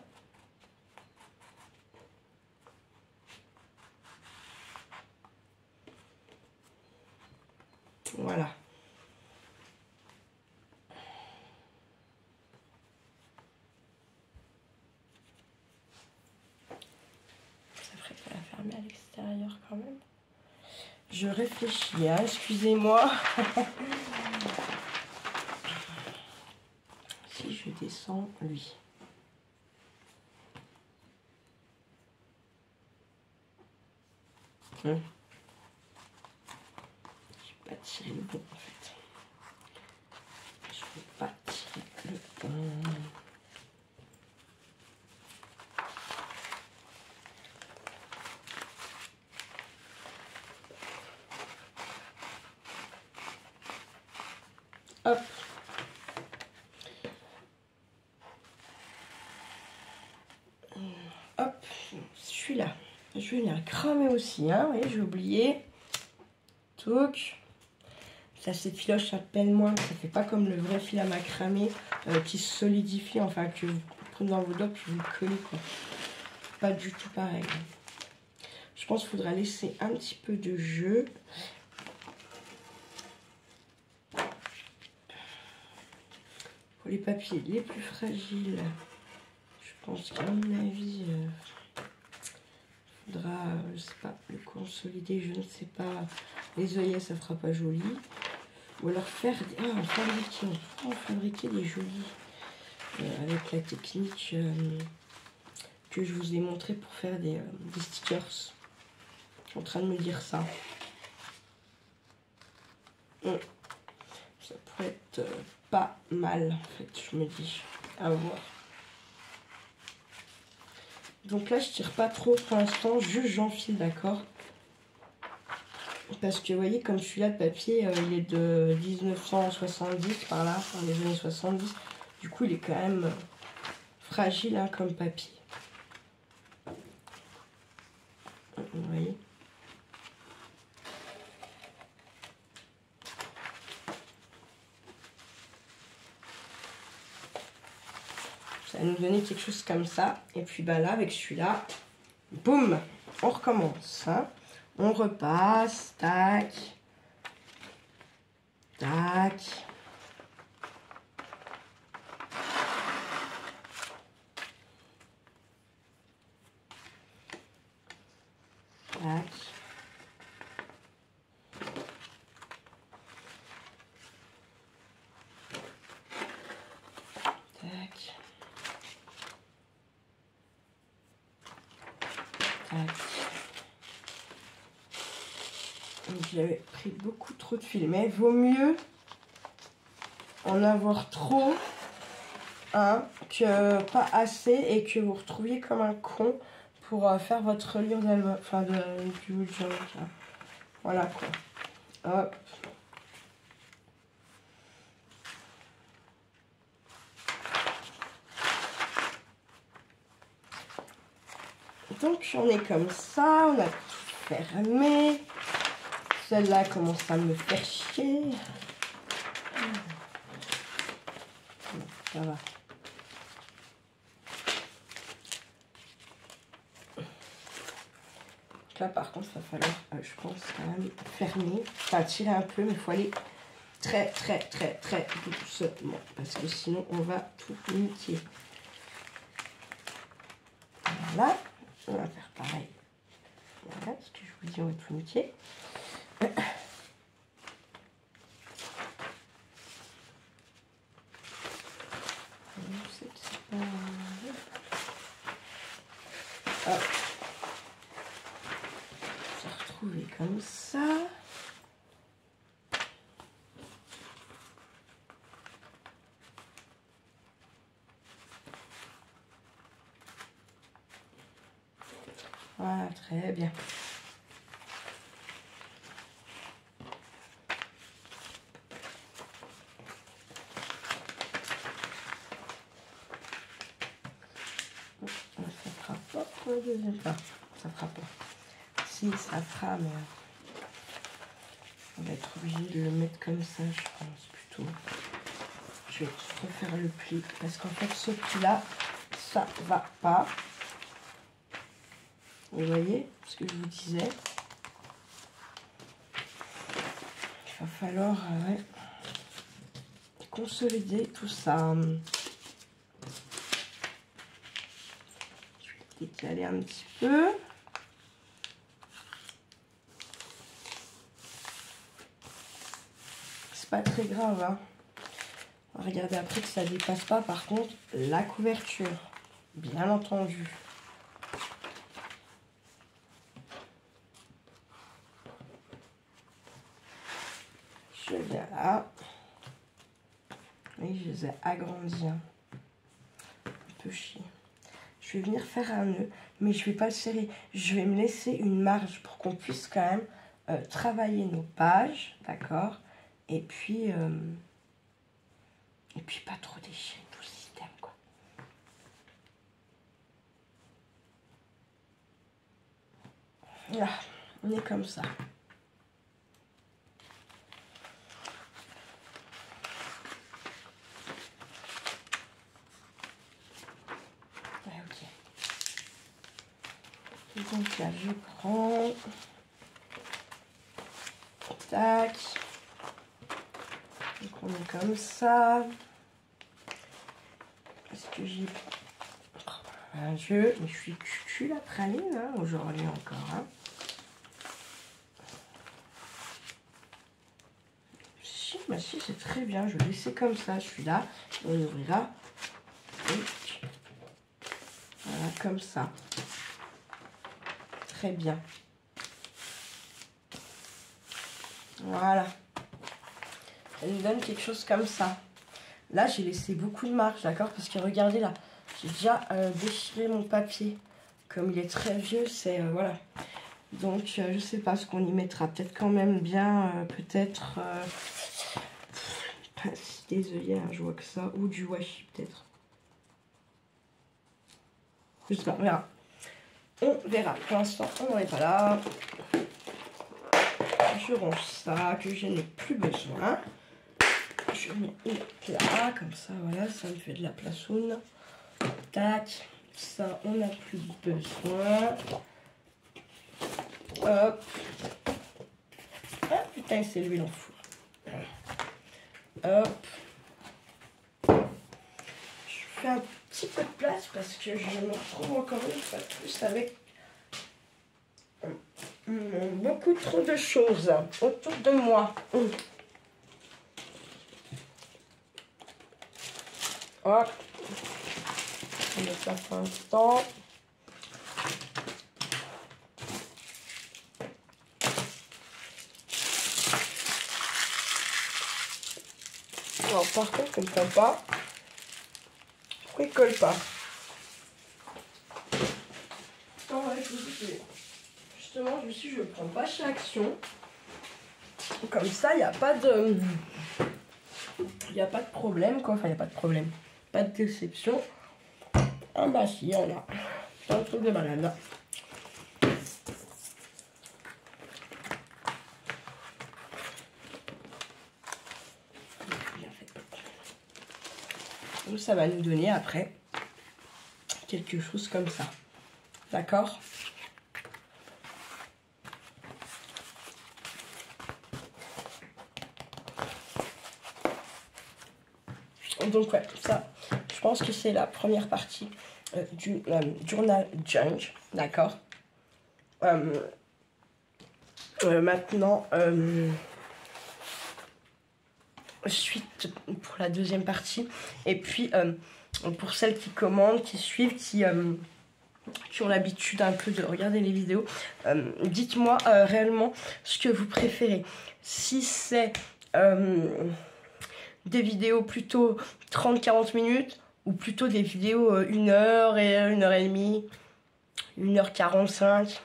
Voilà. Ça ferait pas la fermer à l'extérieur quand même. Je réfléchis, hein, excusez-moi. Si je descends, lui. Je vais pas tirer le bon en fait. Je vais pas tirer le bon. Hop. Hop. Celui-là. Je vais venir cramer aussi, hein. Vous voyez, j'ai oublié. Touc. Ça s'effiloche à peine moins. Ça fait pas comme le vrai fil à macramé qui se solidifie. Enfin, que vous prenez dans vos doigts puis vous le collez, quoi. Pas du tout pareil. Je pense qu'il faudra laisser un petit peu de jeu. Pour les papiers les plus fragiles, je pense qu'à mon avis, il faudra, je sais pas, le consolider, je ne sais pas. Les œillets, ça fera pas joli. Ou alors fabriquer des jolis avec la technique que je vous ai montré pour faire des stickers. Je suis en train de me dire ça. Ça pourrait être pas mal, en fait, je me dis. À voir. Donc là, je tire pas trop pour l'instant, juste j'enfile, d'accord? Parce que vous voyez, comme celui-là de papier, il est de 1970 par là, enfin les années 70. Du coup, il est quand même fragile hein, comme papier. Vous voyez? Ça va nous donner quelque chose comme ça. Et puis bah là, avec celui-là, boum, on recommence. Hein. On repasse. Tac. Tac. Tac. Tac. Tac. J'avais pris beaucoup trop de fil, mais vaut mieux en avoir trop que pas assez et que vous retrouviez comme un con pour faire votre livre d'album, enfin du journal. Voilà quoi. Hop. Donc on est comme ça, on a tout fermé. Celle-là commence à me faire chier. Ça va. Là par contre, il va falloir, je pense quand même fermer, enfin tirer un peu, mais il faut aller très doucement parce que sinon on va tout niquer. Voilà, on va faire pareil. Voilà, ce que je vous dis, on va tout niquer. Hop. Se retrouver comme ça. Voilà, très bien. Ça fera pas pour le deuxième pas. Ça fera pas. Si, ça fera, mais on va être obligé de le mettre comme ça, je pense plutôt. Je vais refaire le pli parce qu'en fait, ce pli-là, ça va pas. Vous voyez ce que je vous disais. Il va falloir ouais, consolider tout ça. Je vais décaler un petit peu. C'est pas très grave. Hein. Regardez après que ça dépasse pas par contre la couverture. Bien entendu. Je viens là. Oui, je les ai agrandis. Hein. Un peu chier. Je vais venir faire un nœud, mais je vais pas le serrer. Je vais me laisser une marge pour qu'on puisse quand même travailler nos pages, d'accord? Et puis pas trop déchirer tout le système, quoi. Là, on est comme ça. Donc là, je prends, tac, donc on est comme ça. Est-ce que j'ai un jeu, mais je suis cucu la praline hein, aujourd'hui encore. Hein. Si, bah si, c'est très bien, je vais laisser comme ça, celui-là, on ouvrira. Et voilà, comme ça. Très bien. Voilà. Ça nous donne quelque chose comme ça. Là, j'ai laissé beaucoup de marge, d'accord? Parce que regardez là, j'ai déjà déchiré mon papier. Comme il est très vieux, c'est... voilà. Donc, je sais pas ce qu'on y mettra. Peut-être quand même bien, peut-être... des œillères, je vois que ça. Ou du washi, peut-être. Je sais pas, on verra. On verra. Pour l'instant, on n'en est pas là. Je range ça, que je n'ai plus besoin. Je mets là, comme ça, voilà, ça me fait de la plaçoune. Tac, ça, on n'a plus besoin. Hop. Ah putain, c'est l'huile en four. Hop. Je fais un petit peu de place parce que je me retrouve encore une fois plus avec beaucoup trop de choses autour de moi. Hop. Ça fait un temps. Alors, par contre, je ne comprends pas. Pourquoi il colle pas? Non, ouais, je vous dis, justement, je me suis dit, je ne prends pas chez Action. Comme ça, il n'y a pas de... Il n'y a pas de problème, quoi. Enfin, il n'y a pas de problème. Pas de déception. Ah bah si, on a. C'est un truc de malade. Donc ça va nous donner après quelque chose comme ça. D'accord? Donc ouais, ça, je pense que c'est la première partie du journal junk. D'accord? Maintenant, suite pour la deuxième partie. Et puis, pour celles qui commandent, qui suivent, qui ont l'habitude un peu de regarder les vidéos, dites-moi réellement ce que vous préférez. Si c'est des vidéos plutôt 30-40 minutes ou plutôt des vidéos 1 heure et 1 heure et demie, 1h45.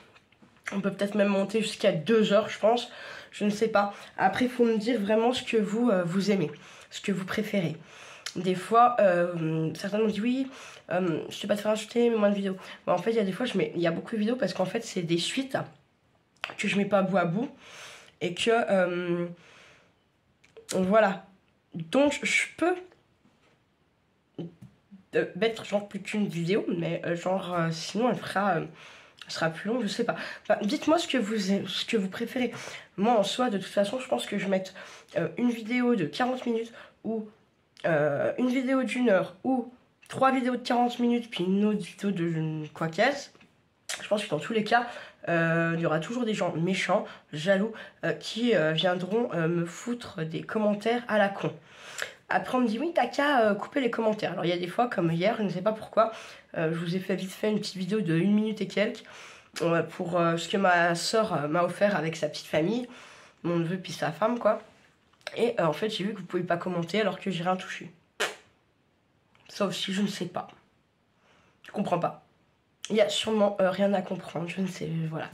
On peut peut-être même monter jusqu'à 2 heures, je pense. Je ne sais pas. Après, il faut me dire vraiment ce que vous aimez, ce que vous préférez. Des fois, certains m'ont dit oui, je ne sais pas te faire ajouter, mais moins de vidéos. Mais en fait, il y a des fois, il y a beaucoup de vidéos parce qu'en fait, c'est des suites que je mets pas bout à bout. Et que, voilà. Donc, je peux mettre genre plus qu'une vidéo, mais genre, sinon, elle sera plus long, je sais pas. Enfin, dites-moi ce que vous préférez. Moi, en soi, de toute façon, je pense que je vais mettre une vidéo de 40 minutes ou une vidéo d'1 heure ou 3 vidéos de 40 minutes puis une autre vidéo de quoi qu'est-ce. Je pense que dans tous les cas, il y aura toujours des gens méchants, jaloux, qui viendront me foutre des commentaires à la con. Après, on me dit, oui, t'as qu'à couper les commentaires. Alors, il y a des fois, comme hier, je ne sais pas pourquoi, je vous ai fait vite fait une petite vidéo de 1 minute et quelques pour ce que ma soeur m'a offert avec sa petite famille, mon neveu puis sa femme, quoi. Et en fait, j'ai vu que vous pouvez pas commenter alors que j'ai rien touché. Ça aussi, je ne sais pas. Je comprends pas. Il y a sûrement rien à comprendre, je ne sais, voilà.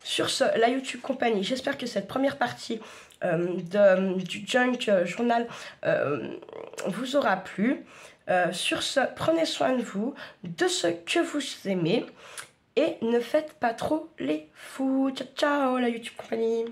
Sur ce, la YouTube Compagnie, j'espère que cette première partie du Junk Journal vous aura plu. Sur ce, prenez soin de vous, de ce que vous aimez et ne faites pas trop les fous. Ciao, ciao, la YouTube Compagnie.